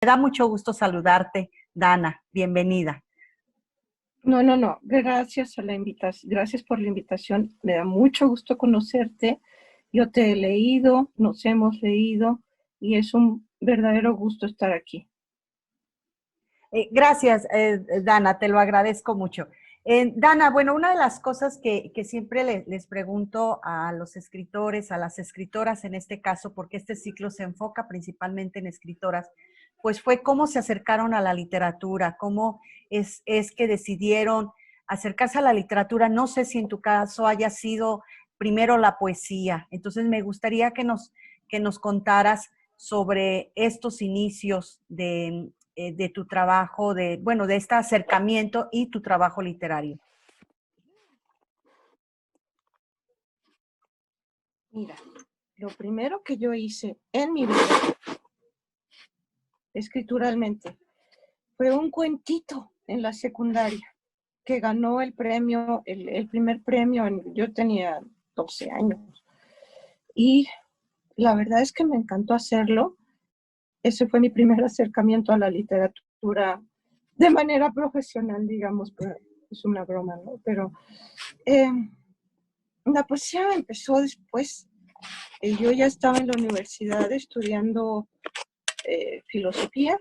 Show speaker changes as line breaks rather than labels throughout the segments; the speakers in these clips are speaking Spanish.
Me da mucho gusto saludarte, Dana. Bienvenida.
No. Gracias a la invitación. Gracias por la invitación. Me da mucho gusto conocerte. Yo te he leído, nos hemos leído y es un verdadero gusto estar aquí.
Gracias, Dana, te lo agradezco mucho. Dana, bueno, una de las cosas que siempre les pregunto a los escritores, a las escritoras en este caso, porque este ciclo se enfoca principalmente en escritoras, pues fue cómo se acercaron a la literatura, cómo es que decidieron acercarse a la literatura. No sé si en tu caso haya sido primero la poesía. Entonces me gustaría que nos contaras sobre estos inicios de tu trabajo, de este acercamiento y tu trabajo literario.
Mira, lo primero que yo hice en mi vida, escrituralmente, fue un cuentito en la secundaria que ganó el premio, el primer premio, yo tenía 12 años. Y la verdad es que me encantó hacerlo. Ese fue mi primer acercamiento a la literatura de manera profesional, digamos, pero es una broma, ¿no? Pero la poesía empezó después. Yo ya estaba en la universidad estudiando filosofía,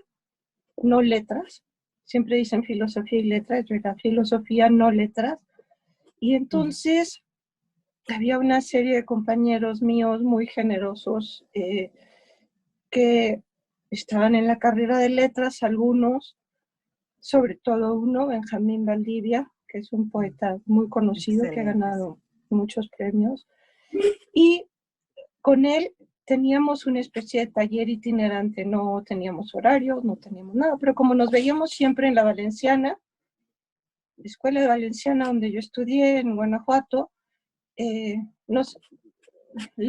no letras. Siempre dicen filosofía y letras, yo era filosofía, no letras. Y entonces había una serie de compañeros míos muy generosos que estaban en la carrera de letras, algunos, sobre todo uno, Benjamín Valdivia, que es un poeta muy conocido. Excelente. Que ha ganado muchos premios. Y con él teníamos una especie de taller itinerante, no teníamos horarios, no teníamos nada, pero como nos veíamos siempre en la Valenciana, la Escuela de Valenciana donde yo estudié en Guanajuato, le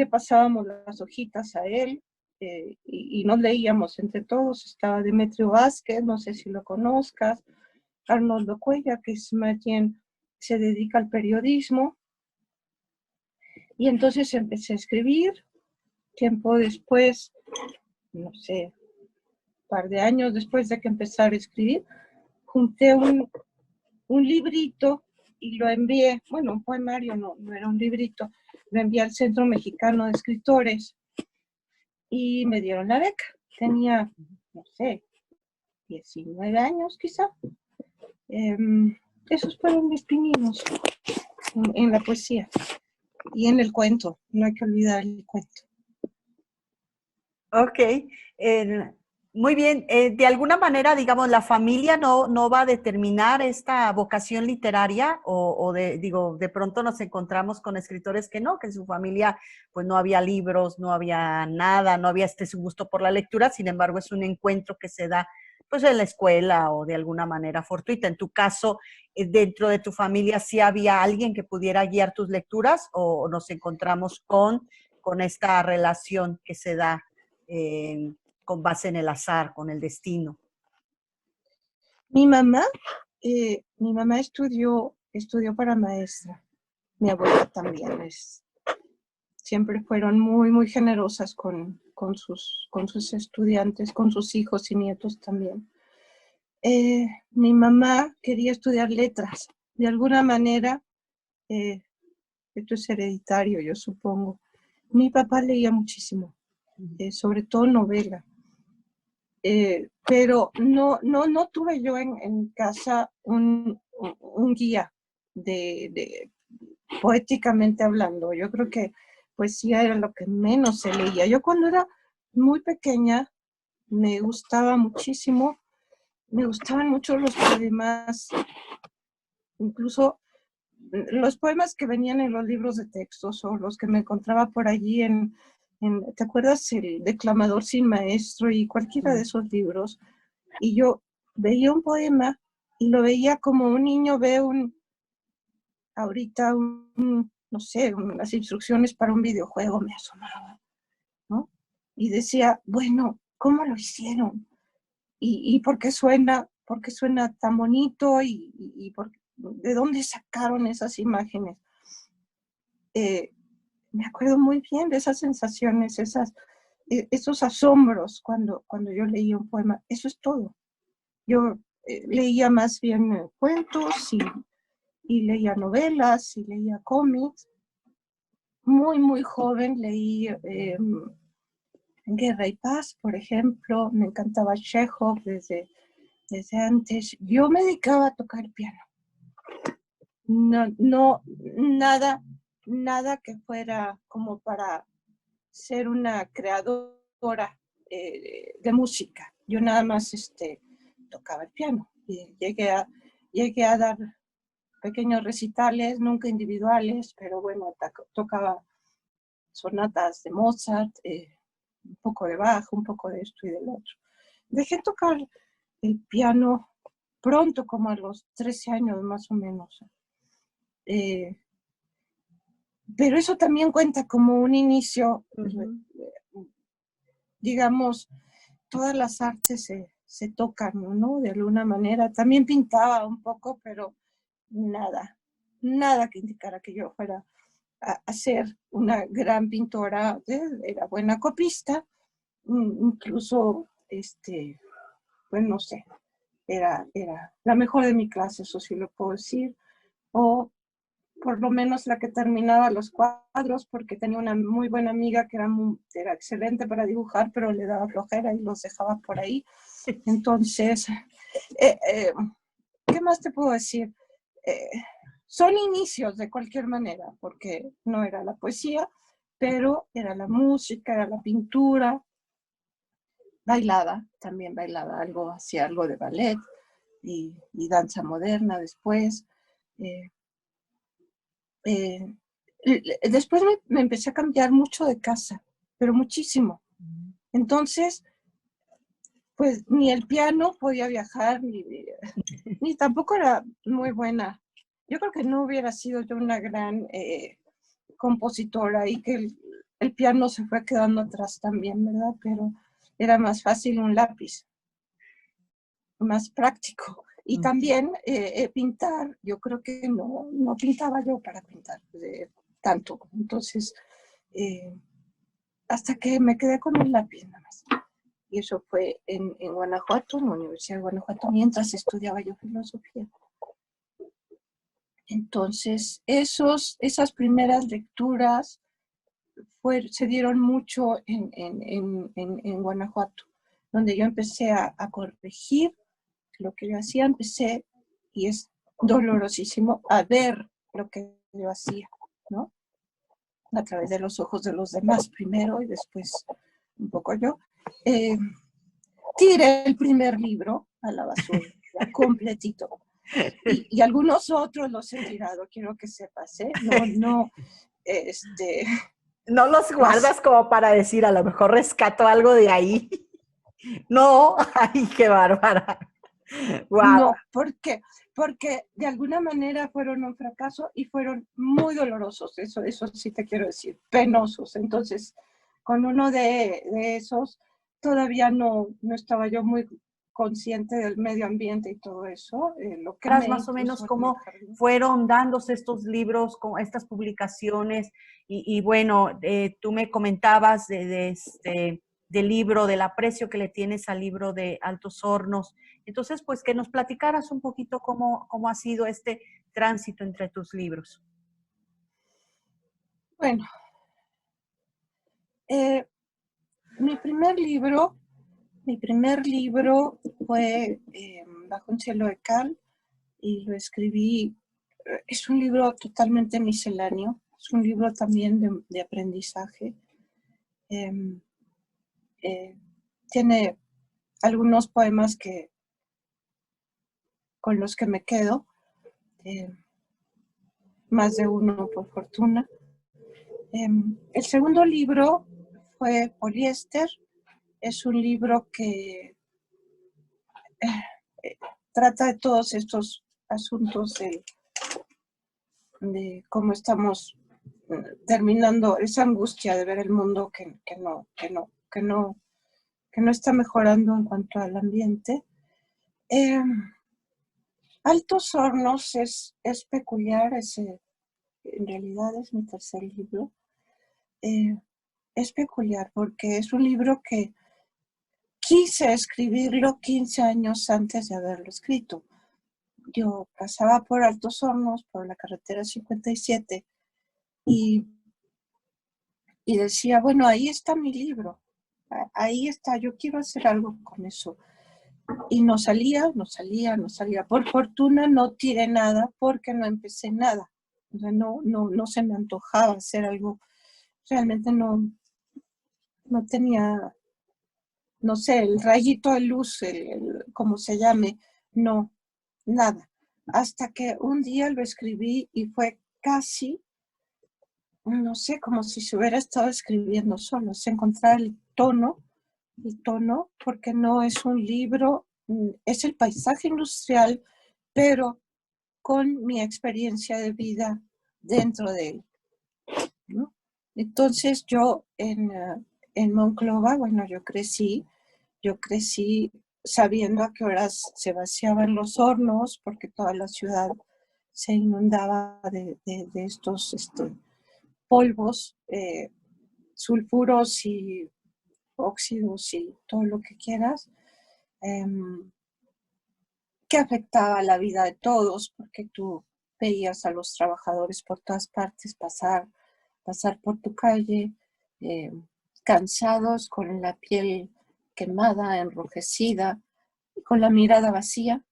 pasábamos las hojitas a él y nos leíamos entre todos. Estaba Demetrio Vázquez, no sé si lo conozcas, Arnoldo Cuellar, que es más bien se dedica al periodismo. Y entonces empecé a escribir. Tiempo después, no sé, un par de años después de que empezara a escribir, junté un librito y lo envié, bueno, un poemario, no era un librito, lo envié al Centro Mexicano de Escritores y me dieron la beca. Tenía, no sé, 19 años quizá. Esos fueron mis pininos en la poesía y en el cuento. No hay que olvidar el cuento.
Ok, muy bien. De alguna manera, digamos, la familia no va a determinar esta vocación literaria o de pronto nos encontramos con escritores que en su familia pues no había libros, no había nada, no había su gusto por la lectura. Sin embargo, es un encuentro que se da pues en la escuela o de alguna manera fortuita. En tu caso, dentro de tu familia, ¿sí había alguien que pudiera guiar tus lecturas o nos encontramos con esta relación que se da con base en el azar, con el destino?
Mi mamá estudió para maestra. Mi abuela también siempre fueron muy generosas con sus estudiantes, con sus hijos y nietos también. Mi mamá quería estudiar letras. De alguna manera, esto es hereditario, yo supongo. Mi papá leía muchísimo, sobre todo novela. Pero no tuve yo en casa un guía de poéticamente hablando. Yo creo que poesía era lo que menos se leía. Yo cuando era muy pequeña me gustaban mucho los poemas, incluso los poemas que venían en los libros de textos o los que me encontraba por allí ¿te acuerdas? El Declamador sin maestro y cualquiera de esos libros. Y yo veía un poema y lo veía como un niño ve ahorita no sé, unas instrucciones para un videojuego, me asomaba, ¿no? Y decía, bueno, ¿cómo lo hicieron? ¿Y por qué suena tan bonito? ¿De dónde sacaron esas imágenes? Me acuerdo muy bien de esas sensaciones, esos asombros cuando yo leía un poema. Eso es todo. Yo leía más bien cuentos y leía novelas y leía cómics. Muy, muy joven leí Guerra y Paz, por ejemplo. Me encantaba Chekhov desde antes. Yo me dedicaba a tocar piano. No, nada que fuera como para ser una creadora de música. Yo nada más tocaba el piano. Y llegué a dar pequeños recitales, nunca individuales, pero bueno, tocaba sonatas de Mozart, un poco de Bach, un poco de esto y del otro. Dejé tocar el piano pronto, como a los 13 años más o menos. Pero eso también cuenta como un inicio, digamos, todas las artes se tocan, ¿no? De alguna manera. También pintaba un poco, pero nada que indicara que yo fuera a ser una gran pintora. Era buena copista, incluso, pues no sé, era la mejor de mi clase, eso sí lo puedo decir, o por lo menos la que terminaba los cuadros, porque tenía una muy buena amiga que era excelente para dibujar, pero le daba flojera y los dejaba por ahí. Entonces, ¿qué más te puedo decir? Son inicios de cualquier manera, porque no era la poesía, pero era la música, era la pintura, también bailaba algo, hacía algo de ballet y danza moderna después. Después me empecé a cambiar mucho de casa, pero muchísimo. Entonces, pues ni el piano podía viajar, ni tampoco era muy buena. Yo creo que no hubiera sido yo una gran compositora y que el piano se fue quedando atrás también, ¿verdad? Pero era más fácil un lápiz, más práctico. Y también pintar, yo creo que no pintaba yo para pintar tanto. Entonces, hasta que me quedé con el lápiz nada más. Y eso fue en Guanajuato, en la Universidad de Guanajuato, mientras estudiaba yo filosofía. Entonces, esas primeras lecturas se dieron mucho en Guanajuato, donde yo empecé a corregir lo que yo hacía, y es dolorosísimo, a ver lo que yo hacía, ¿no? A través de los ojos de los demás primero y después un poco yo. Tiré el primer libro a la basura, ya completito. Y algunos otros los he tirado, quiero que sepas, ¿eh? No,
no los guardas como para decir, a lo mejor rescato algo de ahí. No, ay, qué bárbara. Wow.
No, ¿por qué? Porque de alguna manera fueron un fracaso y fueron muy dolorosos, eso sí te quiero decir, penosos. Entonces, con uno de esos, todavía no estaba yo muy consciente del medio ambiente y todo eso. Lo que
más o menos cómo fueron dándose estos libros, estas publicaciones, y bueno, tú me comentabas del libro, del aprecio que le tienes al libro de Altos Hornos. Entonces, pues que nos platicaras un poquito cómo ha sido este tránsito entre tus libros.
Bueno, mi primer libro fue Bajo un cielo de cal, y lo escribí. Es un libro totalmente misceláneo, es un libro también de aprendizaje. Tiene algunos poemas con los que me quedo, más de uno por fortuna. El segundo libro fue Poliéster. Es un libro que trata de todos estos asuntos de cómo estamos terminando, esa angustia de ver el mundo que no está mejorando en cuanto al ambiente. Altos Hornos es peculiar, en realidad es mi tercer libro. es peculiar porque es un libro que quise escribirlo 15 años antes de haberlo escrito. Yo pasaba por Altos Hornos, por la carretera 57, y, y decía, bueno, ahí está mi libro, ahí está, yo quiero hacer algo con eso. Y no salía, no salía, no salía. Por fortuna no tiré nada porque no empecé nada. O sea, no se me antojaba hacer algo. Realmente no tenía, no sé, el rayito de luz, como se llame, no, nada. Hasta que un día lo escribí y fue casi, no sé, como si se hubiera estado escribiendo solo, se encontrar el tono, porque no es un libro, es el paisaje industrial, pero con mi experiencia de vida dentro de él, ¿no? Entonces yo en Monclova, bueno, yo crecí sabiendo a qué horas se vaciaban los hornos, porque toda la ciudad se inundaba de estos polvos, sulfuros y óxidos y todo lo que quieras, que afectaba la vida de todos, porque tú veías a los trabajadores por todas partes pasar por tu calle, eh, cansados, con la piel quemada, enrojecida, y con la mirada vacía,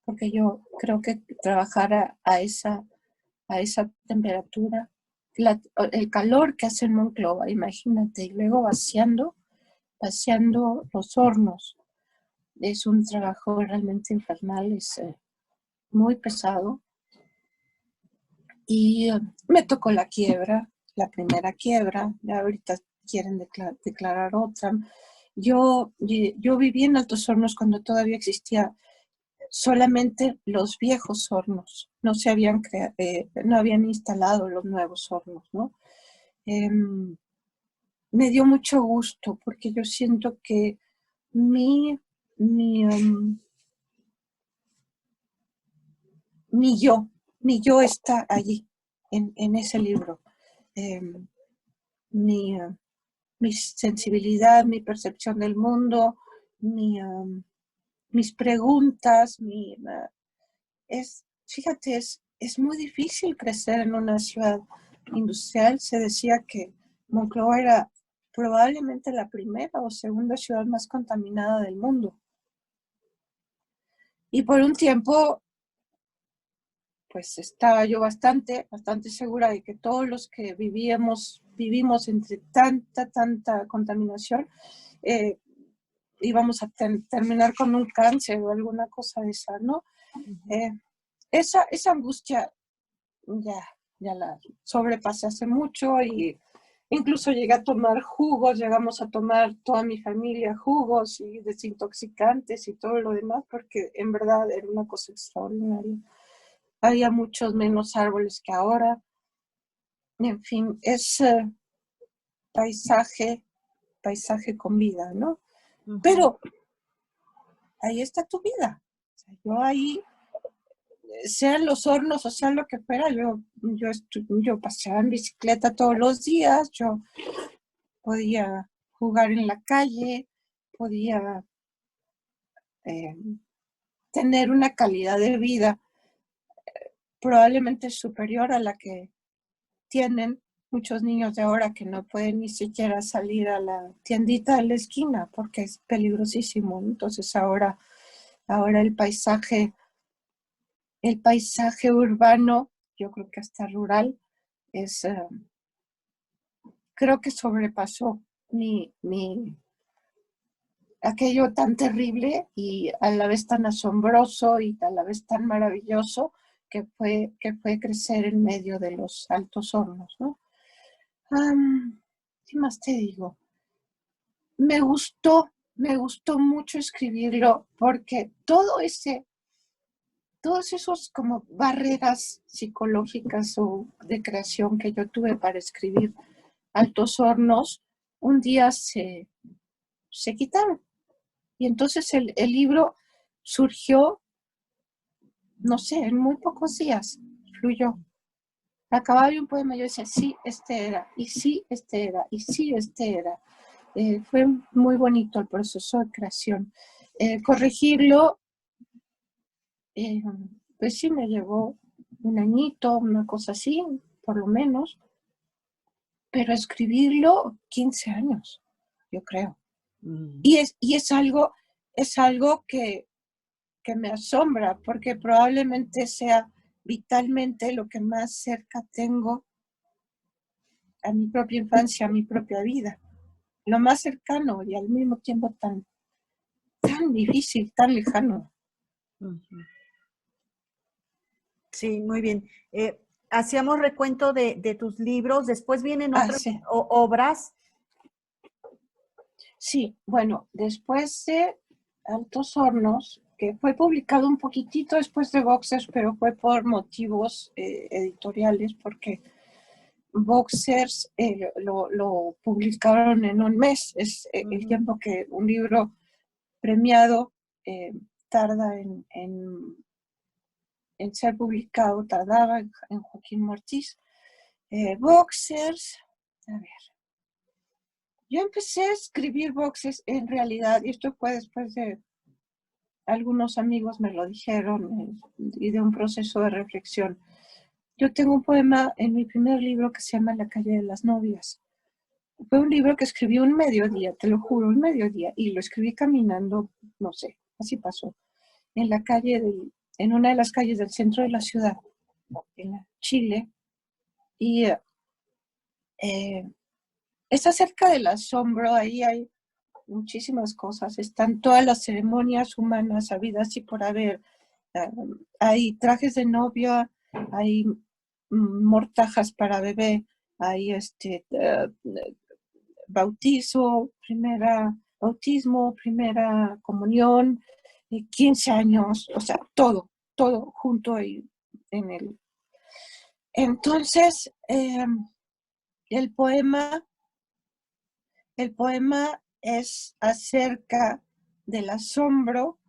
porque yo creo que trabajar a esa temperatura, el calor que hace en Monclova, imagínate, y luego vaciando los hornos. Es un trabajo realmente infernal, es muy pesado. Y me tocó la quiebra, la primera quiebra, ya ahorita quieren declarar otra. Yo viví en Altos Hornos cuando todavía existía solamente los viejos hornos, no habían instalado los nuevos hornos, ¿no? Me dio mucho gusto porque yo siento que mi, mi, um, mi yo, mi yo está allí, en ese libro. Um, mi, mi sensibilidad, mi percepción del mundo, mis preguntas, fíjate, es muy difícil crecer en una ciudad industrial. Se decía que Monclova era probablemente la primera o segunda ciudad más contaminada del mundo. Y por un tiempo, pues estaba yo bastante segura de que todos los que vivimos entre tanta contaminación, íbamos a terminar con un cáncer o alguna cosa de esa, ¿no? Esa angustia ya la sobrepasé hace mucho y incluso llegué a tomar jugos, llegamos a tomar toda mi familia jugos y desintoxicantes y todo lo demás, porque en verdad era una cosa extraordinaria. Había muchos menos árboles que ahora. En fin, es paisaje con vida, ¿no? Uh-huh. Pero ahí está tu vida. O sea, yo ahí, sean los hornos o sea lo que fuera, yo paseaba en bicicleta todos los días, yo podía jugar en la calle, podía tener una calidad de vida probablemente superior a la que tienen muchos niños de ahora, que no pueden ni siquiera salir a la tiendita de la esquina porque es peligrosísimo. Entonces ahora el paisaje urbano, yo creo que hasta rural, creo que sobrepasó aquello tan terrible y a la vez tan asombroso y a la vez tan maravilloso que fue crecer en medio de los Altos Hornos, ¿no? ¿Qué más te digo? Me gustó mucho escribirlo porque todos esos como barreras psicológicas o de creación que yo tuve para escribir Altos Hornos, un día se quitaron. Y entonces el libro surgió, no sé, en muy pocos días, fluyó. acababa un poema, yo decía, sí, este era, y sí, este era, y sí, este era. Fue muy bonito el proceso de creación. Corregirlo, eh, pues sí me llevó un añito, una cosa así, por lo menos, pero escribirlo 15 años, yo creo. Y es algo que me asombra, porque probablemente sea vitalmente lo que más cerca tengo a mi propia infancia, a mi propia vida. Lo más cercano y al mismo tiempo tan difícil, tan lejano.
Sí, muy bien. Hacíamos recuento de tus libros, después vienen otras
Sí.
obras.
Sí, bueno, después de Altos Hornos, que fue publicado un poquitito después de Boxers, pero fue por motivos editoriales, porque Boxers lo publicaron en un mes. Es el tiempo que un libro premiado tarda en ser publicado, tardaba en Joaquín Mortiz. Boxers, a ver, yo empecé a escribir Boxers en realidad, y esto fue después de algunos amigos me lo dijeron y de un proceso de reflexión. Yo tengo un poema en mi primer libro que se llama La calle de las novias. Fue un libro que escribí un mediodía, te lo juro, un mediodía, y lo escribí caminando, no sé, así pasó, en la calle, en una de las calles del centro de la ciudad, en Chile, y es acerca del asombro. Ahí hay muchísimas cosas, están todas las ceremonias humanas habidas y por haber. Hay trajes de novia, hay mortajas para bebé, hay bautismo, primera comunión, 15 años, o sea, todo junto ahí en el. Entonces, el poema es acerca del asombro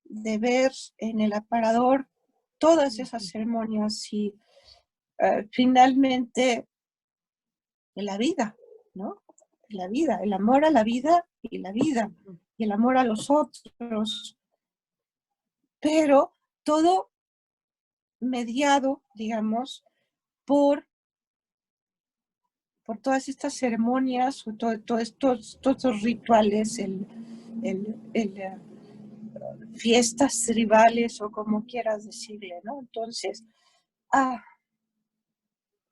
de ver en el aparador todas esas ceremonias y finalmente la vida, ¿no? La vida, el amor a la vida y la vida, y el amor a los otros, pero todo mediado, digamos, por todas estas ceremonias, o todos estos rituales, fiestas tribales o como quieras decirle, ¿no? Entonces,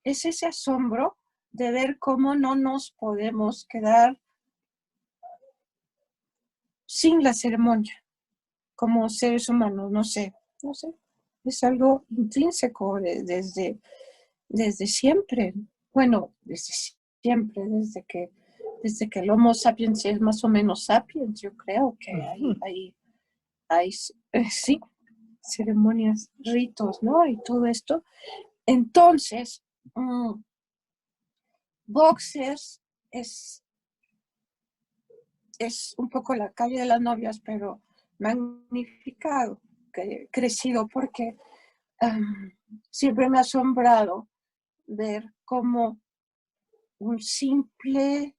es ese asombro de ver cómo no nos podemos quedar sin la ceremonia como seres humanos, no sé, es algo intrínseco desde siempre, bueno, desde siempre, desde que el Homo sapiens es más o menos sapiens, yo creo que hay sí, ceremonias, ritos, ¿no? Y todo esto. Entonces, Boxers es un poco la calle de las novias, pero magnificado, crecido, porque siempre me ha asombrado ver cómo un simple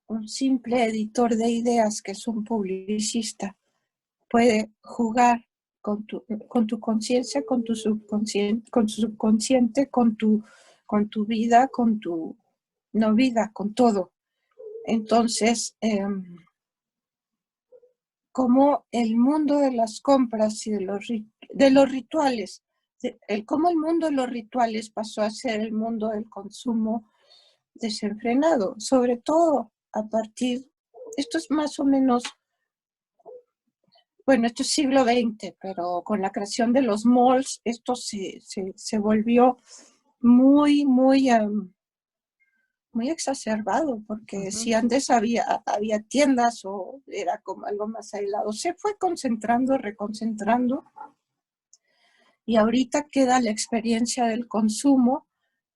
editor de ideas, que es un publicista, puede jugar con tu conciencia, con tu subconsciente, con tu vida, con tu no vida, con todo. Entonces, como el mundo de las compras y de los rituales, cómo el mundo de los rituales pasó a ser el mundo del consumo desenfrenado, sobre todo a partir, esto es más o menos, bueno, esto es siglo XX, pero con la creación de los malls, esto se volvió muy, muy, muy exacerbado, porque si antes había tiendas o era como algo más aislado, se fue concentrando, reconcentrando, y ahorita queda la experiencia del consumo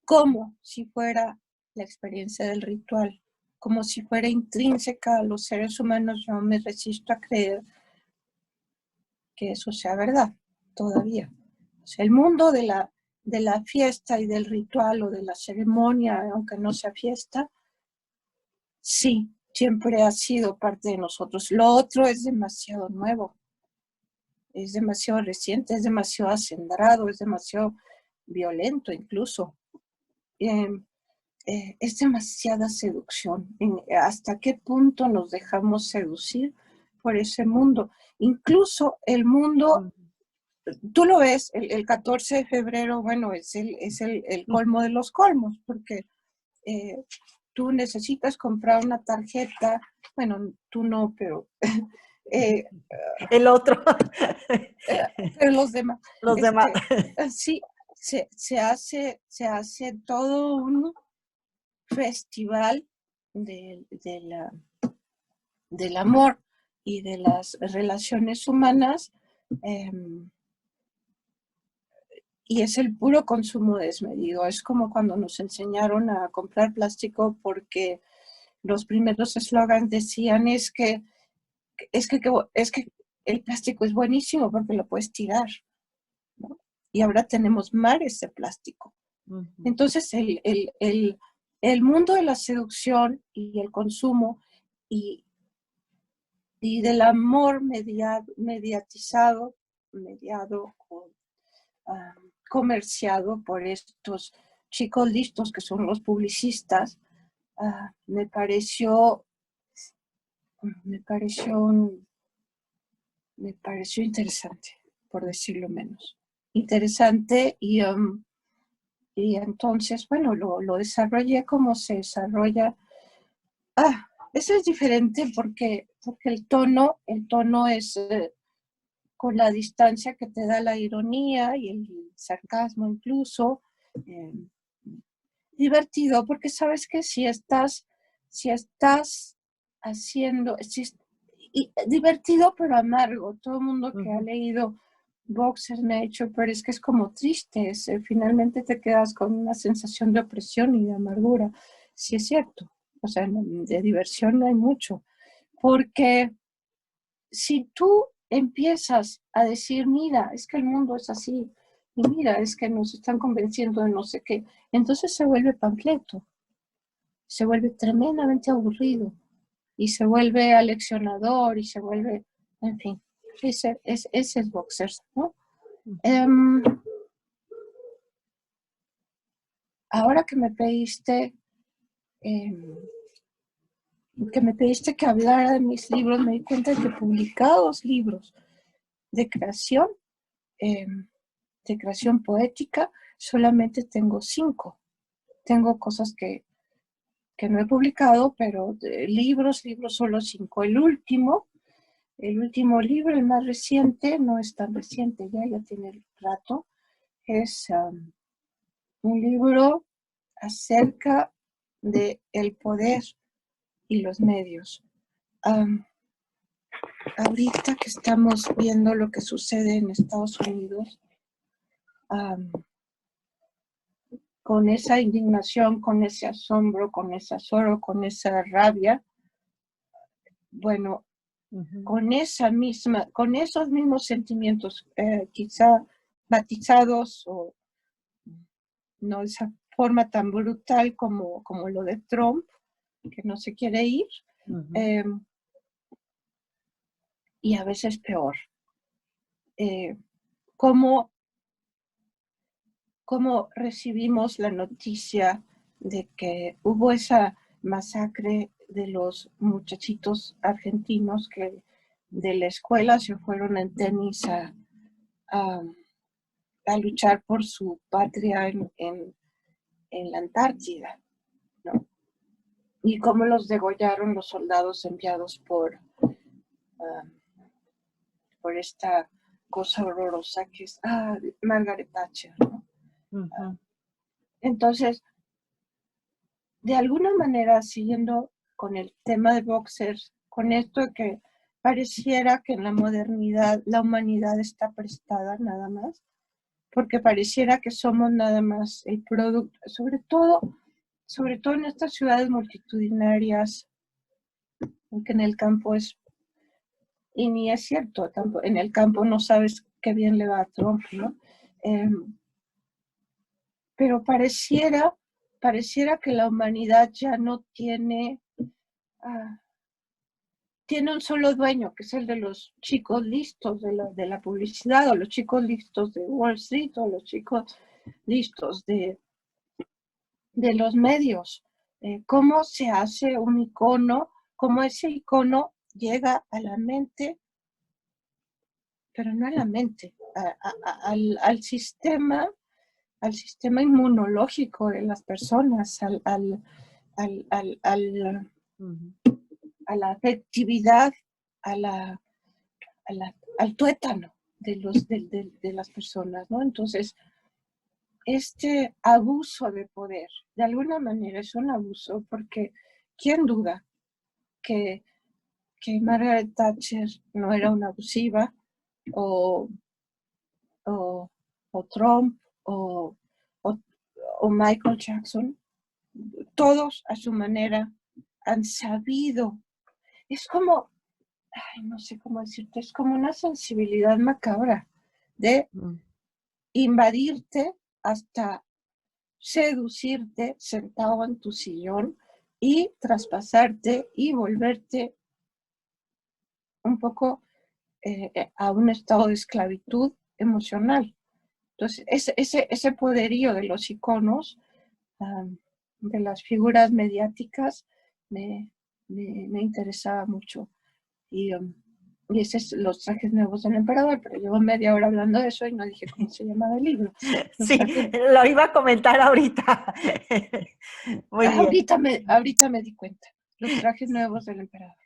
como si fuera la experiencia del ritual, como si fuera intrínseca a los seres humanos. Yo me resisto a creer que eso sea verdad todavía. O sea, el mundo de la de la fiesta y del ritual o de la ceremonia, aunque no sea fiesta, sí, siempre ha sido parte de nosotros. Lo otro es demasiado nuevo, es demasiado reciente, es demasiado acendrado, es demasiado violento incluso. Es demasiada seducción. ¿Hasta qué punto nos dejamos seducir por ese mundo? Incluso el mundo, tú lo ves, el 14 de febrero, bueno, es el colmo de los colmos, porque tú necesitas comprar una tarjeta, bueno, tú no, pero
el otro.
pero los demás.
Los demás.
Sí, se hace todo un festival del amor y de las relaciones humanas, y es el puro consumo desmedido. Es como cuando nos enseñaron a comprar plástico porque los primeros eslogans decían es que el plástico es buenísimo porque lo puedes tirar, ¿no? Y ahora tenemos mares de plástico. Entonces el mundo de la seducción y el consumo y del amor mediatizado, mediado o comerciado por estos chicos listos que son los publicistas, me pareció interesante, por decirlo menos. Interesante y entonces, bueno, lo desarrollé como se desarrolla. Eso es diferente porque el tono es con la distancia que te da la ironía y el sarcasmo incluso. eh, Divertido, porque sabes que si estás haciendo, divertido pero amargo. Todo el mundo que ha leído Boxer me ha dicho, pero es que es como triste, finalmente te quedas con una sensación de opresión y de amargura. Sí es cierto, o sea, de diversión no hay mucho, porque si tú empiezas a decir, mira, es que el mundo es así, y mira, es que nos están convenciendo de no sé qué, entonces se vuelve panfleto, se vuelve tremendamente aburrido, y se vuelve aleccionador, y se vuelve, en fin, ese es Boxers, ¿no? Ahora que me pediste que hablara de mis libros, me di cuenta de que publicados libros de creación, de creación poética, solamente tengo 5. Tengo cosas que no he publicado, pero libros solo 5. El último libro, el más reciente, no es tan reciente, ya tiene rato, es un libro acerca de el poder y los medios. Ahorita que estamos viendo lo que sucede en Estados Unidos, con esa indignación, con ese asombro, con ese azoro, con esa rabia, bueno, con esos mismos sentimientos, quizá matizados o no de esa forma tan brutal como lo de Trump, que no se quiere ir, y a veces peor. ¿Cómo recibimos la noticia de que hubo esa masacre de los muchachitos argentinos que de la escuela se fueron en tenis a luchar por su patria en la Antártida, ¿no? Y cómo los degollaron los soldados enviados por esta cosa horrorosa que es Margaret Thatcher, ¿no? Entonces, de alguna manera, siguiendo con el tema de Boxers, con esto de que pareciera que en la modernidad la humanidad está prestada nada más, porque pareciera que somos nada más el producto, sobre todo en estas ciudades multitudinarias, porque en el campo y ni es cierto, en el campo no sabes qué bien le va a Trump, ¿no? pero pareciera que la humanidad ya no tiene, tiene un solo dueño, que es el de los chicos listos de la publicidad, o los chicos listos de Wall Street, o los chicos listos de los medios. Cómo se hace un icono, cómo ese icono llega a la mente, pero no a la mente, al sistema inmunológico de las personas, a la afectividad, al tuétano de las personas, ¿no? Entonces, este abuso de poder, de alguna manera es un abuso, porque ¿quién duda que Margaret Thatcher no era una abusiva, o Trump, o Michael Jackson? Todos a su manera han sabido. Es como, no sé cómo decirte, es como una sensibilidad macabra de invadirte hasta seducirte sentado en tu sillón y traspasarte y volverte un poco a un estado de esclavitud emocional. Entonces, ese poderío de los iconos, de las figuras mediáticas, me interesaba mucho. Y ese es Los trajes nuevos del emperador, pero llevo media hora hablando de eso y no dije cómo se llamaba el libro.
Sí, lo iba a comentar ahorita. Muy bien.
Ahorita me di cuenta. Los trajes nuevos del emperador.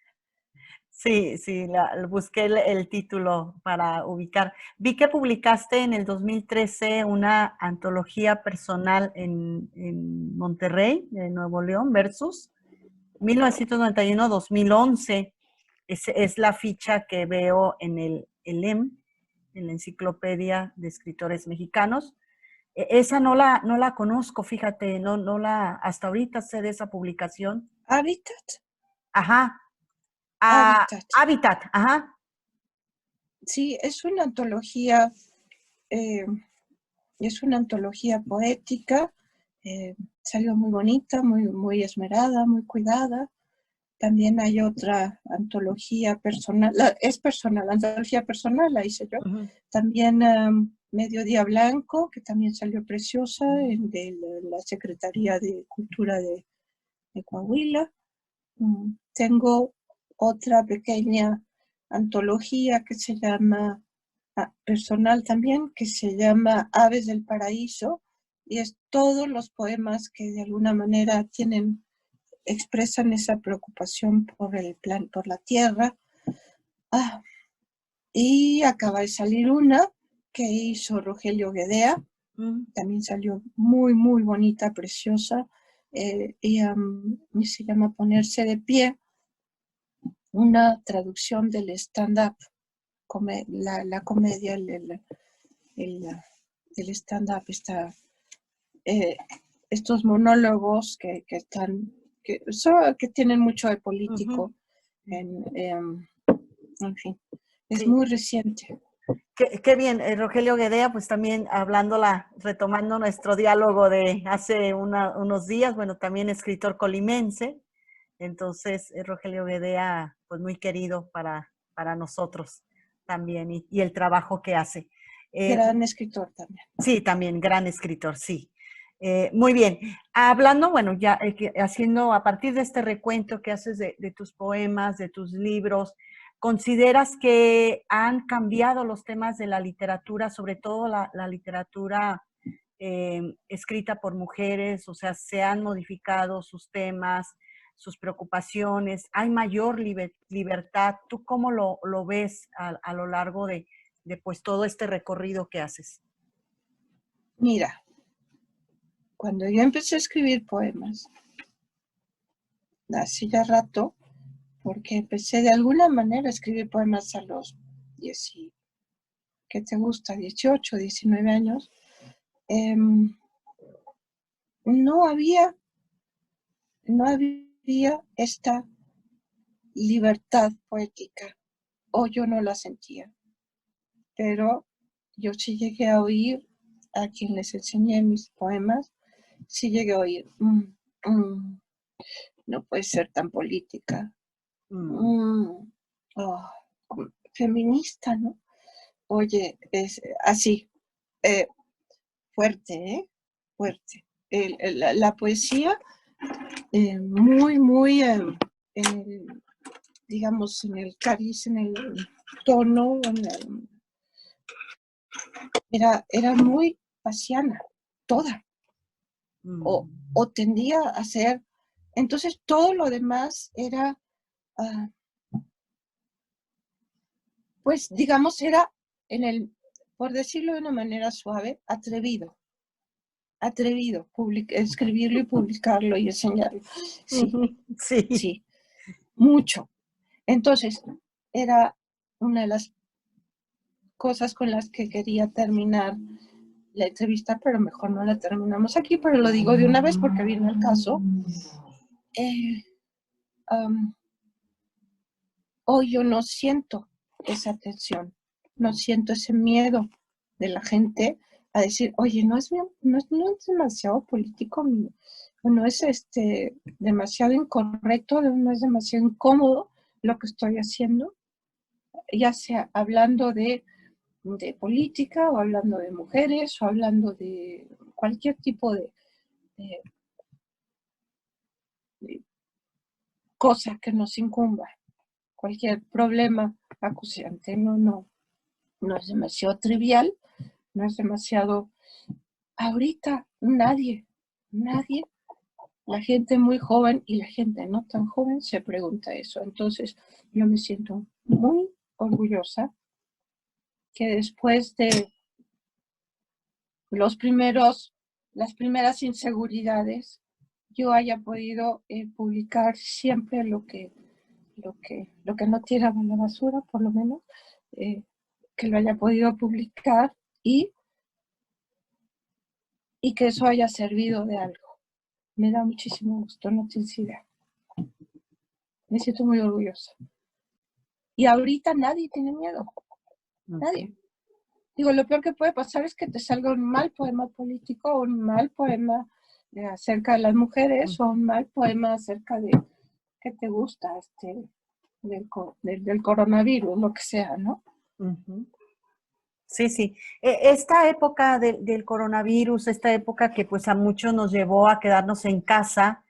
Sí, sí, busqué el título para ubicar. Vi que publicaste en el 2013 una antología personal en Monterrey, de Nuevo León, Versus, 1991-2011. Es la ficha que veo en el EM, en la Enciclopedia de Escritores Mexicanos. Esa no la conozco, fíjate, hasta ahorita sé de esa publicación.
Hábitat.
Ajá.
Hábitat.
Hábitat, ajá.
Sí, es una antología poética, salió muy bonita, muy esmerada, muy cuidada. También hay otra antología personal, es personal, la antología personal la hice yo.
Uh-huh.
También Mediodía Blanco, que también salió preciosa, de la Secretaría de Cultura de Coahuila. Tengo otra pequeña antología que se llama, personal también, que se llama Aves del Paraíso, y es todos los poemas que de alguna manera expresan esa preocupación por el plan, por la tierra. Y acaba de salir una que hizo Rogelio Guedea, también salió muy, muy bonita, preciosa, y se llama Ponerse de Pie, una traducción del stand-up, la comedia, el stand-up, estos monólogos que tienen mucho de político, en fin, es sí. Muy reciente.
Qué bien, Rogelio Guedea, pues también retomando nuestro diálogo de hace unos días, bueno, también escritor colimense, entonces Rogelio Guedea, pues muy querido para nosotros también, y el trabajo que hace.
Gran escritor también.
Sí, también, gran escritor, sí. Muy bien. Hablando, bueno, ya haciendo a partir de este recuento que haces de tus poemas, de tus libros, ¿consideras que han cambiado los temas de la literatura, sobre todo la literatura escrita por mujeres? O sea, ¿se han modificado sus temas, sus preocupaciones? ¿Hay mayor libertad? ¿Tú cómo lo ves a lo largo de pues todo este recorrido que haces?
Mira, cuando yo empecé a escribir poemas, hace ya rato, porque empecé de alguna manera a escribir poemas a los 10, ¿qué te gusta? 18, 19 años, no había esta libertad poética, o yo no la sentía, pero yo sí llegué a oír a quien les enseñé mis poemas, sí llegué a oír, no puede ser tan política, oh, feminista, ¿no? Oye, es así, fuerte, fuerte. La poesía, muy, muy, digamos, en el cariz, en el tono, era muy pasiana, toda, o tendía a ser. Entonces todo lo demás era, pues digamos, era por decirlo de una manera suave, atrevido, escribirlo y publicarlo y enseñarlo. Sí,
Sí.
sí, mucho. Entonces, era una de las cosas con las que quería terminar la entrevista, pero mejor no la terminamos aquí, pero lo digo de una vez porque viene el caso. Hoy yo no siento esa tensión, no siento ese miedo de la gente a decir, oye, no es demasiado político, o no es demasiado incorrecto, no es demasiado incómodo lo que estoy haciendo, ya sea hablando de política o hablando de mujeres o hablando de cualquier tipo de cosa que nos incumba, cualquier problema acuciante, no es demasiado trivial, no es demasiado. Ahorita nadie, la gente muy joven y la gente no tan joven se pregunta eso. Entonces yo me siento muy orgullosa que después de las primeras inseguridades, yo haya podido publicar siempre lo que no tiraba a la basura, por lo menos, que lo haya podido publicar y que eso haya servido de algo. Me da muchísimo gusto, no tienes idea. Me siento muy orgullosa. Y ahorita nadie tiene miedo. Nadie. Digo, lo peor que puede pasar es que te salga un mal poema político o un mal poema acerca de las mujeres o un mal poema acerca de qué te gusta del coronavirus, lo que sea, ¿no?
Sí, sí. Esta época del coronavirus, esta época que pues a muchos nos llevó a quedarnos en casa,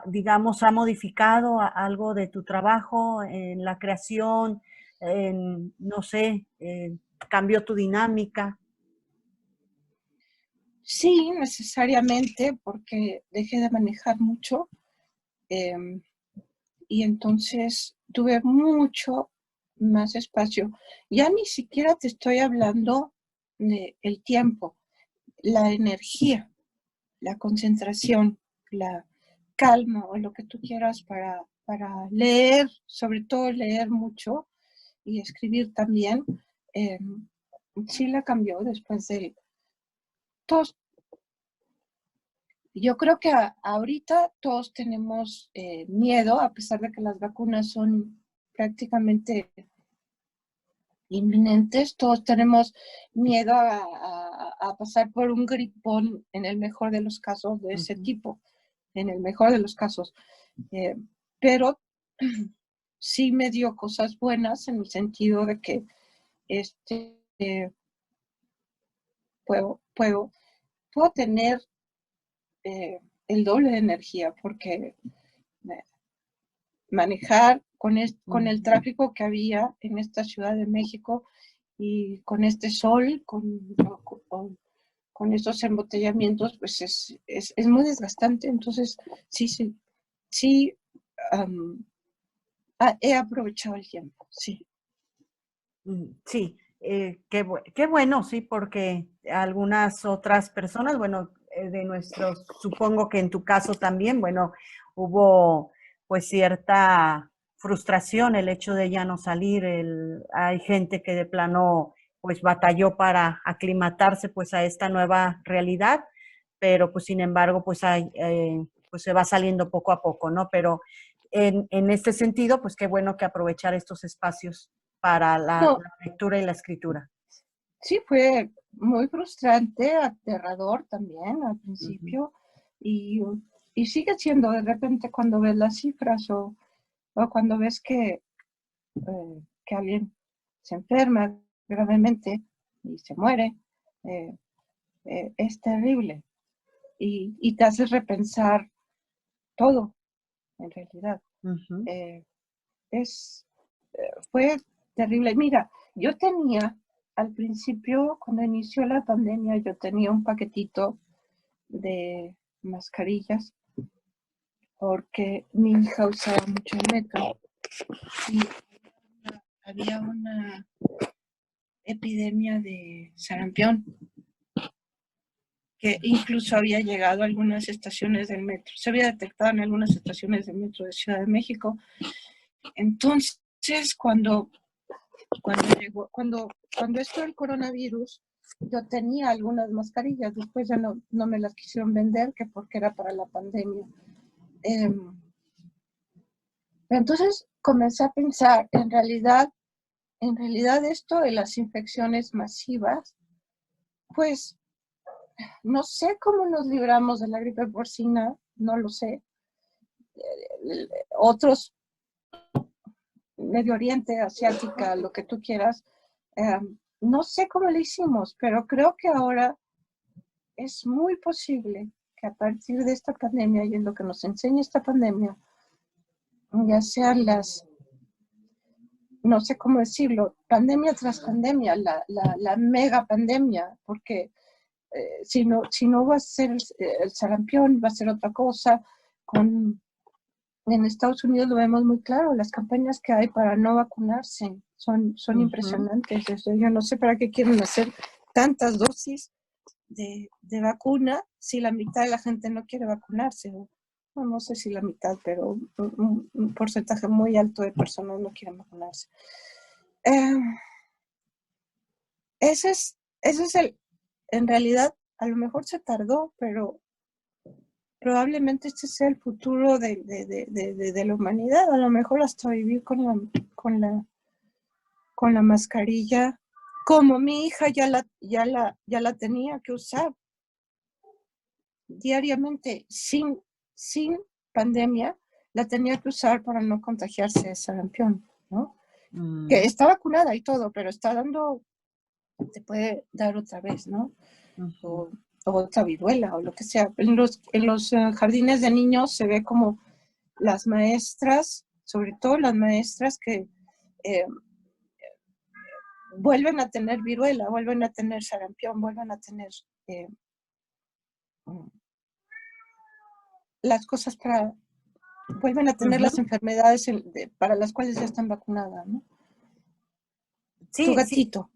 digamos, ha modificado algo de tu trabajo en la creación, no sé, cambió tu dinámica.
Sí, necesariamente, porque dejé de manejar mucho y entonces tuve mucho más espacio. Ya ni siquiera te estoy hablando del tiempo, la energía, la concentración, la calma o lo que tú quieras para leer, sobre todo leer mucho y escribir también. Sí la cambió después de todos. Yo creo que ahorita todos tenemos miedo, a pesar de que las vacunas son prácticamente inminentes, todos tenemos miedo a pasar por un gripón en el mejor de los casos de ese tipo, en el mejor de los casos. Pero sí me dio cosas buenas en el sentido de que puedo tener el doble de energía porque manejar con el tráfico que había en esta Ciudad de México y con este sol, con estos embotellamientos, pues es muy desgastante. Entonces, sí, he aprovechado el tiempo, sí.
Sí, qué bueno, sí, porque algunas otras personas, bueno, de nuestros, supongo que en tu caso también, bueno, hubo pues cierta frustración el hecho de ya no salir, hay gente que de plano pues batalló para aclimatarse pues a esta nueva realidad, pero pues sin embargo pues pues se va saliendo poco a poco, ¿no? Pero en este sentido, pues qué bueno que aprovechar estos espacios para la
No,
lectura y la escritura.
Sí, fue muy frustrante, aterrador también al
Ujú,
principio y, y sigue siendo de repente cuando ves las cifras o cuando ves que alguien se enferma gravemente y se muere, eh, es terrible y te hace repensar todo en realidad.
ujú,
Eh, es, fue terrible. Mira, yo tenía al principio, cuando inició la pandemia, yo tenía un paquetito de mascarillas porque mi hija usaba mucho el metro y había una epidemia de sarampión que incluso había llegado a algunas estaciones del metro, se había detectado en algunas estaciones del metro de Ciudad de México. Entonces, cuando, cuando esto del coronavirus, yo tenía algunas mascarillas, después ya no me las quisieron vender, que porque era para la pandemia. Eh, entonces comencé a pensar, en realidad esto de las infecciones masivas, pues no sé cómo nos libramos de la gripe porcina, no lo sé. Otros, Medio Oriente, Asiática, lo que tú quieras, eh, no sé cómo lo hicimos, pero creo que ahora es muy posible que a partir de esta pandemia y en lo que nos enseña esta pandemia, ya sean no sé cómo decirlo, pandemia tras pandemia, la mega pandemia, porque si no va a ser el sarampión, va a ser otra cosa. En Estados Unidos lo vemos muy claro, las campañas que hay para no vacunarse son
ujú.
impresionantes. Yo no sé para qué quieren hacer tantas dosis de vacuna si la mitad de la gente no quiere vacunarse. No sé si la mitad, pero un porcentaje muy alto de personas no quieren vacunarse. Eh, ese es en realidad, a lo mejor se tardó, pero probablemente este sea el futuro de la humanidad. A lo mejor hasta vivir con la, con la mascarilla, como mi hija ya la tenía que usar diariamente sin pandemia, la tenía que usar para no contagiarse de sarampión, ¿no? Que
Mm,
está vacunada y todo, pero está dando, te puede dar otra vez, ¿no?
ujú.
O, o otra viruela o lo que sea. En los jardines de niños se ve como las maestras, sobre todo las maestras que eh, vuelven a tener viruela, vuelven a tener sarampión, vuelven a tener eh, las cosas para, vuelven a tener las
Ujú.
enfermedades para las cuales ya están vacunadas, ¿no? Tu
Sí, sí,
gatito.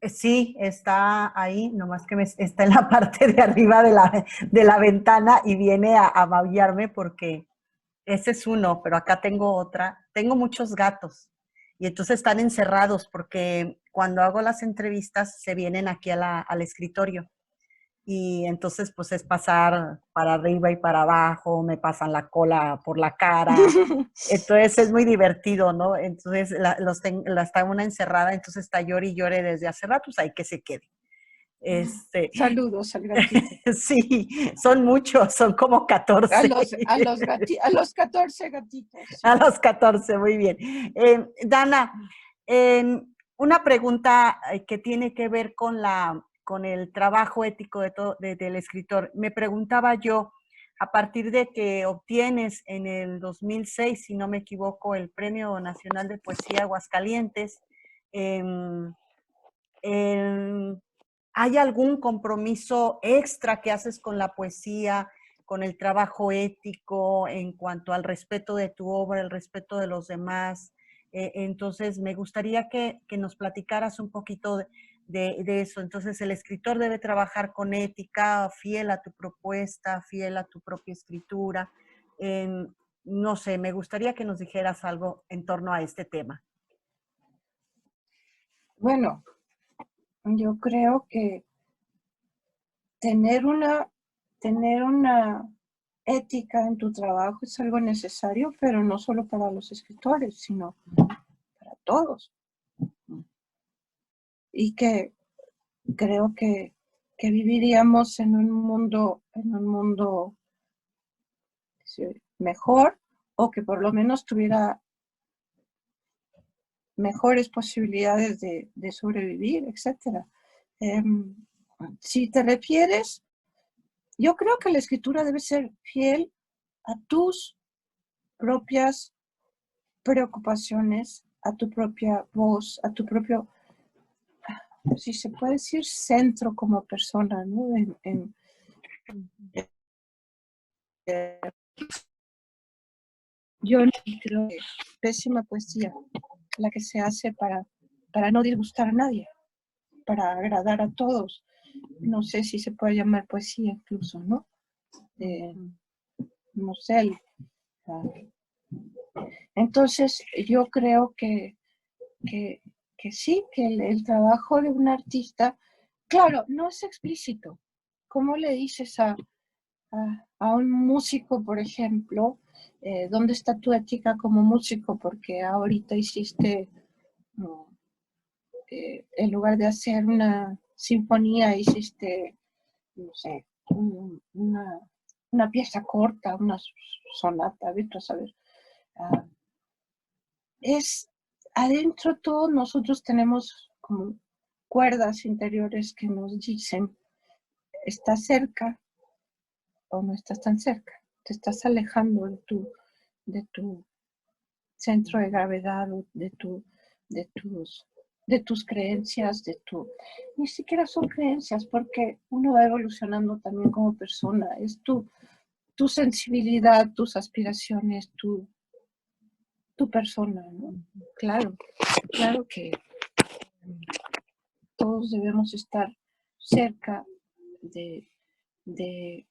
sí, está ahí, nomás que está en la parte de arriba de la ventana y viene a maullarme porque ese es uno, pero acá tengo otra. Tengo muchos gatos y entonces están encerrados porque cuando hago las entrevistas se vienen aquí al escritorio y entonces pues es pasar para arriba y para abajo, me pasan la cola por la cara. Entonces es muy divertido, ¿no? Entonces está una encerrada, entonces está llore y llore desde hace rato, pues hay que se quede. Este,
Saludos al gatito.
sí, son muchos, son como 14.
A los 14 gatitos,
A
sí.
los 14, muy bien. Dana, una pregunta que tiene que ver con el trabajo ético del escritor. Me preguntaba yo, a partir de que obtienes en el 2006, si no me equivoco, el Premio Nacional de Poesía Aguascalientes, eh, ¿hay algún compromiso extra que haces con la poesía, con el trabajo ético en cuanto al respeto de tu obra, el respeto de los demás? Entonces, me gustaría que nos platicaras un poquito de eso. Entonces, el escritor debe trabajar con ética, fiel a tu propuesta, fiel a tu propia escritura. Eh, no sé, me gustaría que nos dijeras algo en torno a este tema.
Bueno, yo creo que tener una, tener una ética en tu trabajo es algo necesario, pero no solo para los escritores, sino para todos. Y que creo que viviríamos en un mundo sí, mejor, o que por lo menos tuviera mejores posibilidades de sobrevivir, etc. Si te refieres, yo creo que la escritura debe ser fiel a tus propias preocupaciones, a tu propia voz, a tu propio, si se puede decir, centro como persona, ¿no? Yo creo que es pésima poesía la que se hace para no disgustar a nadie, para agradar a todos. No sé si se puede llamar poesía incluso, ¿no? No sé. Entonces, yo creo que, que sí, que el trabajo de un artista, claro, no es explícito. ¿Cómo le dices a un músico, por ejemplo, dónde está tu ética como músico? Porque ahorita hiciste, no, en lugar de hacer una sinfonía, hiciste, no sé, una pieza corta, una sonata, vete a saber. Ah, es adentro todos nosotros tenemos como cuerdas interiores que nos dicen, estás cerca o no estás tan cerca, te estás alejando de tu centro de gravedad, de tus, de tus creencias, ni siquiera son creencias, porque uno va evolucionando también como persona, es tu sensibilidad, tus aspiraciones, tu persona, ¿no? Claro, claro que todos debemos estar cerca de, de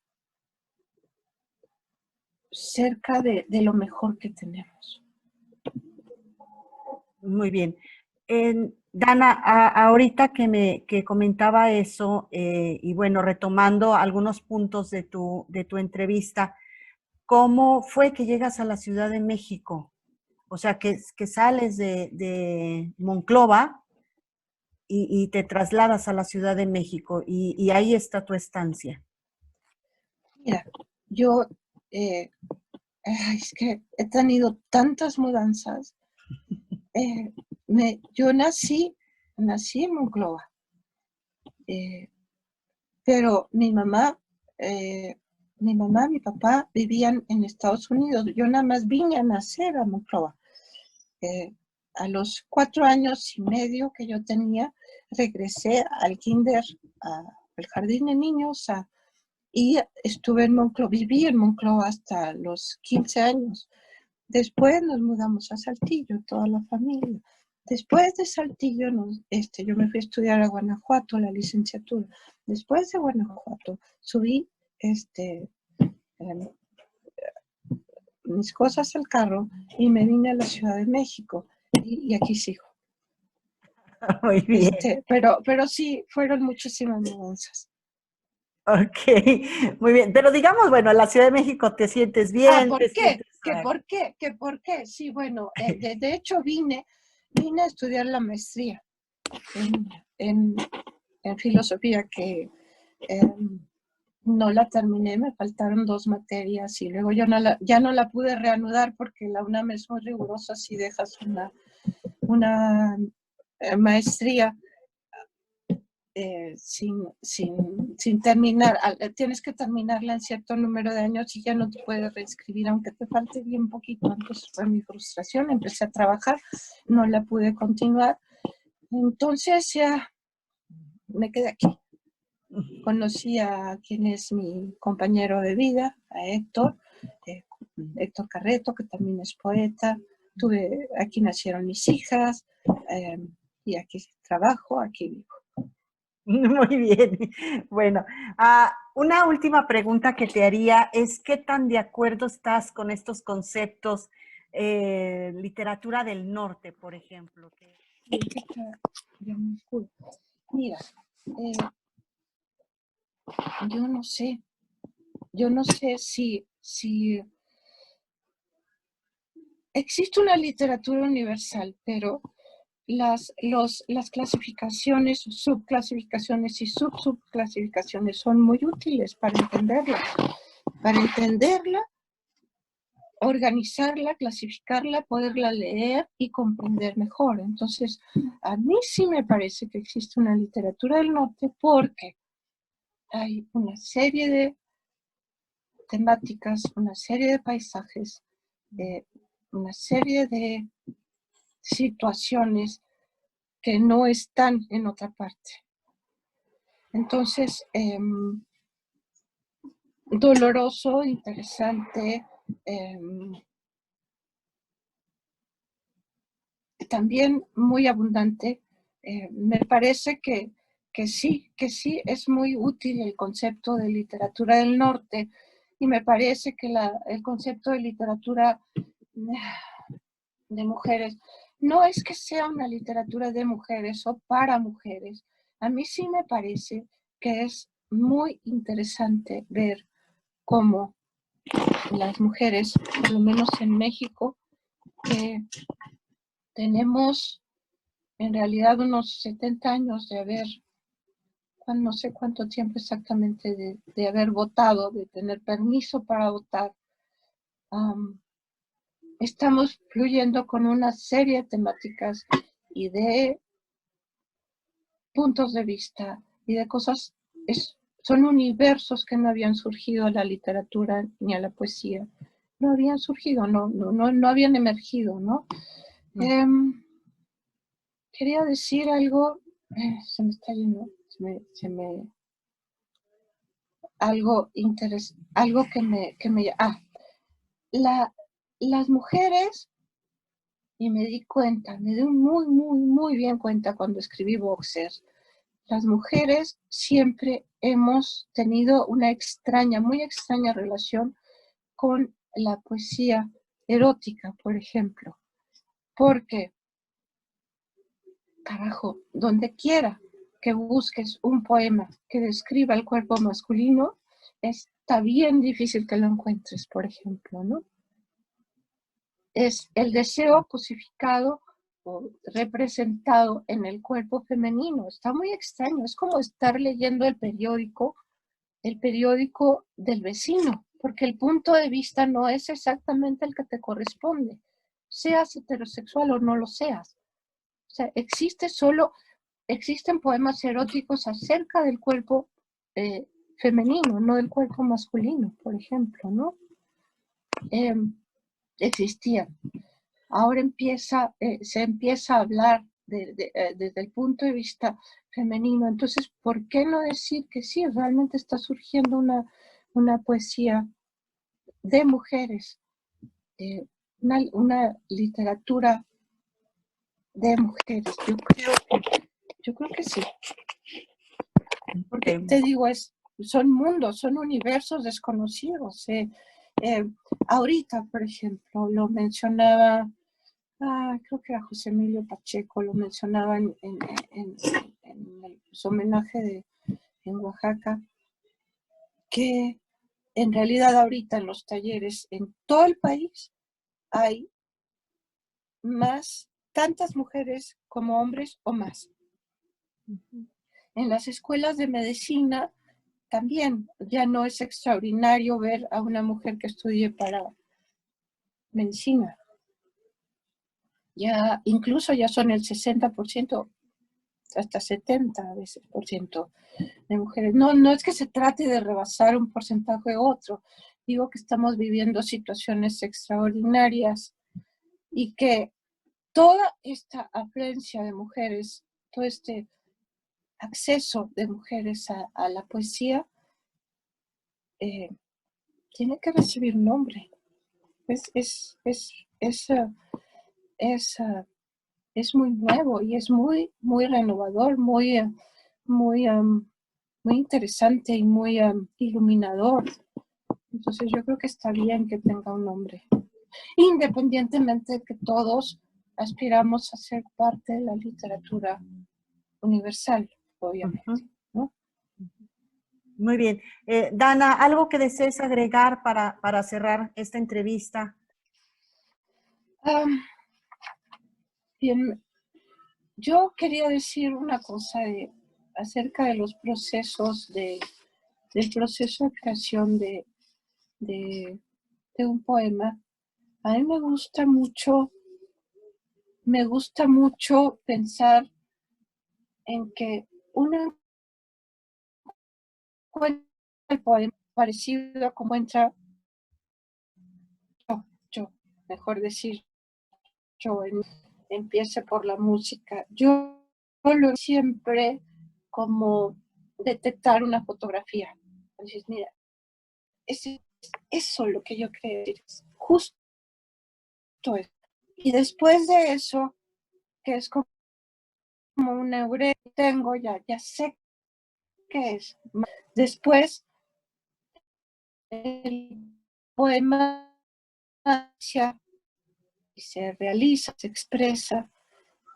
cerca de lo mejor que tenemos.
Muy bien. Dana, ahorita que comentaba eso, y bueno, retomando algunos puntos de tu entrevista, ¿cómo fue que llegas a la Ciudad de México? O sea, que sales de Monclova y te trasladas a la Ciudad de México y ahí está tu estancia.
Mira, yo es que he tenido tantas mudanzas. Yo nací en Monclova, pero mi papá vivían en Estados Unidos. Yo nada más vine a nacer a Monclova. A los 4 años y medio que yo tenía, regresé al kinder, al jardín de niños, y estuve en Monclova, viví en Monclova hasta los 15 años. Después nos mudamos a Saltillo, toda la familia. Después de Saltillo, yo me fui a estudiar a Guanajuato, la licenciatura. Después de Guanajuato, subí mis cosas al carro y me vine a la Ciudad de México. Y aquí sigo.
Muy bien.
Pero sí, fueron muchísimas mudanzas.
Ok, muy bien. Pero digamos, bueno, en la Ciudad de México te sientes bien,
¿Por
te
qué?
sientes...
¿Por qué? Sí, bueno, de hecho vine a estudiar la maestría en, en filosofía, que no la terminé, me faltaron 2 materias y luego ya no la pude reanudar porque la UNAM es muy rigurosa si dejas una maestría sin terminar. Tienes que terminarla en cierto número de años y ya no te puedes reinscribir aunque te falte bien poquito. Entonces fue mi frustración, empecé a trabajar, no la pude continuar. Entonces ya me quedé aquí. Conocí a quien es mi compañero de vida, a Héctor, Héctor Carreto, que también es poeta. Aquí nacieron mis hijas, y aquí trabajo, aquí vivo.
Muy bien. Bueno, una última pregunta que te haría es, ¿qué tan de acuerdo estás con estos conceptos, literatura del norte, por ejemplo?
Mira, yo no sé si existe una literatura universal, pero las clasificaciones, subclasificaciones y subclasificaciones son muy útiles para entenderla. Para entenderla, organizarla, clasificarla, poderla leer y comprender mejor. Entonces, a mí sí me parece que existe una literatura del norte porque hay una serie de temáticas, una serie de paisajes, una serie de situaciones que no están en otra parte. Entonces, doloroso, interesante, también muy abundante. Me parece que sí es muy útil el concepto de literatura del norte y me parece que el concepto de literatura de mujeres no es que sea una literatura de mujeres o para mujeres. A mí sí me parece que es muy interesante ver cómo las mujeres, por lo menos en México, tenemos en realidad unos 70 años de haber, no sé cuánto tiempo exactamente, de haber votado, de tener permiso para votar. Estamos fluyendo con una serie de temáticas y de puntos de vista y de cosas, son universos que no habían surgido a la literatura ni a la poesía. No habían surgido, no habían emergido, ¿no? Quería decir algo, se me está yendo, algo interesante, algo que me las mujeres, y me di cuenta, me di muy bien cuenta cuando escribí Boxer, las mujeres siempre hemos tenido una muy extraña relación con la poesía erótica, por ejemplo, porque carajo, donde quiera que busques un poema que describa el cuerpo masculino, está bien difícil que lo encuentres, por ejemplo, ¿no? Es el deseo cosificado o representado en el cuerpo femenino. Está muy extraño, es como estar leyendo el periódico del vecino, porque el punto de vista no es exactamente el que te corresponde, seas heterosexual o no lo seas. O sea, existen poemas eróticos acerca del cuerpo femenino, no del cuerpo masculino, por ejemplo, ¿no? Existían. Ahora se empieza a hablar desde el punto de vista femenino. Entonces, ¿por qué no decir que sí, realmente está surgiendo una poesía de mujeres, una literatura de mujeres? Yo creo que sí. Porque te digo, son mundos, son universos desconocidos. Ahorita, por ejemplo, lo mencionaba, creo que era José Emilio Pacheco, lo mencionaba en su homenaje en Oaxaca, que en realidad ahorita en los talleres en todo el país hay tantas mujeres como hombres o más. En las escuelas de medicina también ya no es extraordinario ver a una mujer que estudie para medicina. Incluso ya son el 60%, hasta 70% a veces de mujeres. No es que se trate de rebasar un porcentaje u otro. Digo que estamos viviendo situaciones extraordinarias y que toda esta afluencia de mujeres, todo este acceso de mujeres a la poesía, tiene que recibir un nombre. Es muy nuevo y es muy renovador, muy interesante y muy iluminador. Entonces yo creo que está bien que tenga un nombre, independientemente de que todos aspiramos a ser parte de la literatura universal, obviamente, ¿no?
Muy bien. Dana, ¿algo que desees agregar para cerrar esta entrevista?
Bien, yo quería decir una cosa acerca de los procesos, del proceso de creación de un poema. A mí me gusta mucho pensar en que uno encuentra el poema parecido a como entra yo, mejor decir, yo empiece por la música. Yo lo siempre como detectar una fotografía. Entonces, mira, eso es lo que yo creo, justo eso. Y después de eso, que es como una eureka, tengo ya sé qué es. Después, el poema se realiza, se expresa,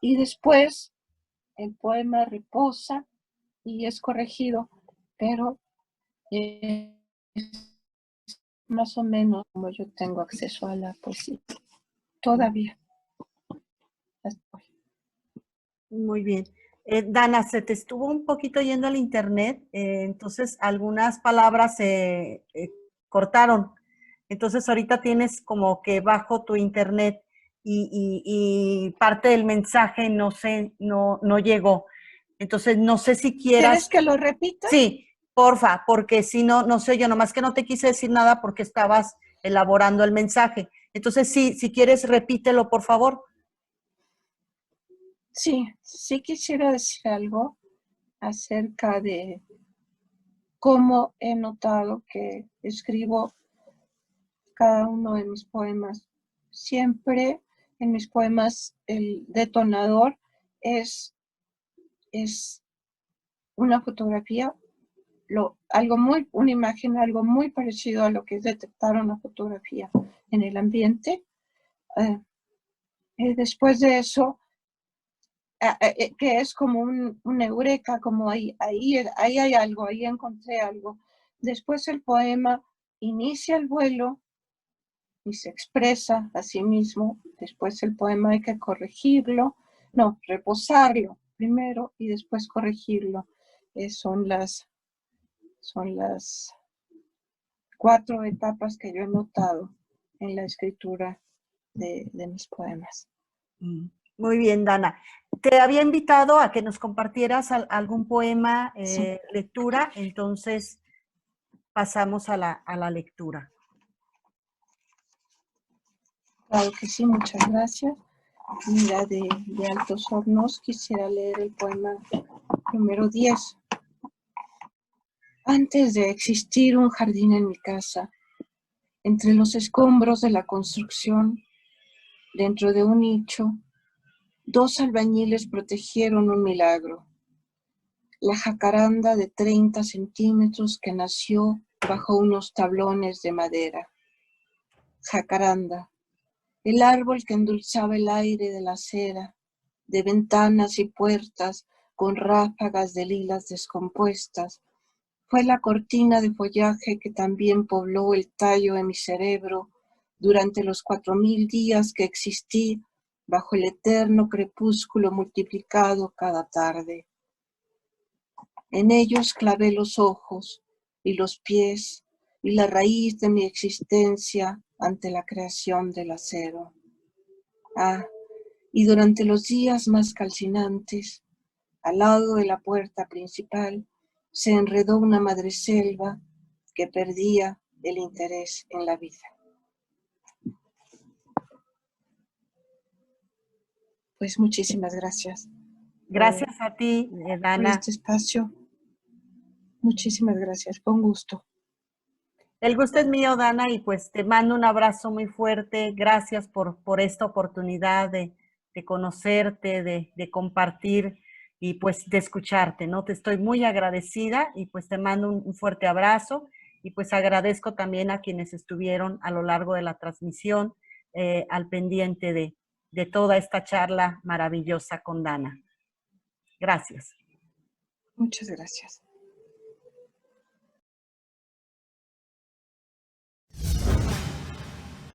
y después el poema reposa y es corregido, pero es más o menos como yo tengo acceso a la poesía. Todavía.
Muy bien. Dana, se te estuvo un poquito yendo al internet, entonces algunas palabras se cortaron. Entonces ahorita tienes como que bajo tu internet y parte del mensaje no sé, no llegó. Entonces no sé si
¿Quieres
quieras.
que lo repita?
Sí, porfa, porque si no, no sé, yo nomás que no te quise decir nada porque estabas elaborando el mensaje. Entonces sí, si quieres, repítelo, por favor.
Sí quisiera decir algo acerca de cómo he notado que escribo cada uno de mis poemas. Siempre en mis poemas el detonador es una fotografía, una imagen, algo muy parecido a lo que es detectar una fotografía en el ambiente. Después de eso, que es como un eureka, como ahí hay algo, ahí encontré algo. Después el poema inicia el vuelo y se expresa a sí mismo. Después el poema hay que corregirlo, no, reposarlo primero y después corregirlo. Son las 4 etapas que yo he notado en la escritura de mis poemas.
Muy bien, Dana. Te había invitado a que nos compartieras algún poema,
Sí,
lectura, entonces pasamos a la lectura.
claro que sí, muchas gracias. Mira, de Altos Hornos quisiera leer el poema número 10. Antes de existir un jardín en mi casa, entre los escombros de la construcción, dentro de un nicho, 2 albañiles protegieron un milagro. La jacaranda de 30 centímetros que nació bajo unos tablones de madera. Jacaranda, el árbol que endulzaba el aire de la acera, de ventanas y puertas con ráfagas de lilas descompuestas, fue la cortina de follaje que también pobló el tallo de mi cerebro durante los 4000 días que existí bajo el eterno crepúsculo multiplicado cada tarde. En ellos clavé los ojos y los pies y la raíz de mi existencia ante la creación del acero. Y durante los días más calcinantes, al lado de la puerta principal, se enredó una madreselva que perdía el interés en la vida. Pues muchísimas gracias
Gracias a ti,
por
Dana.
este espacio. Muchísimas gracias, con gusto.
El gusto es mío, Dana, y pues te mando un abrazo muy fuerte. Gracias por esta oportunidad de conocerte, de compartir y pues de escucharte, ¿no? Te estoy muy agradecida y pues te mando un fuerte abrazo y pues agradezco también a quienes estuvieron a lo largo de la transmisión al pendiente de toda esta charla maravillosa con Dana. Gracias.
Muchas gracias.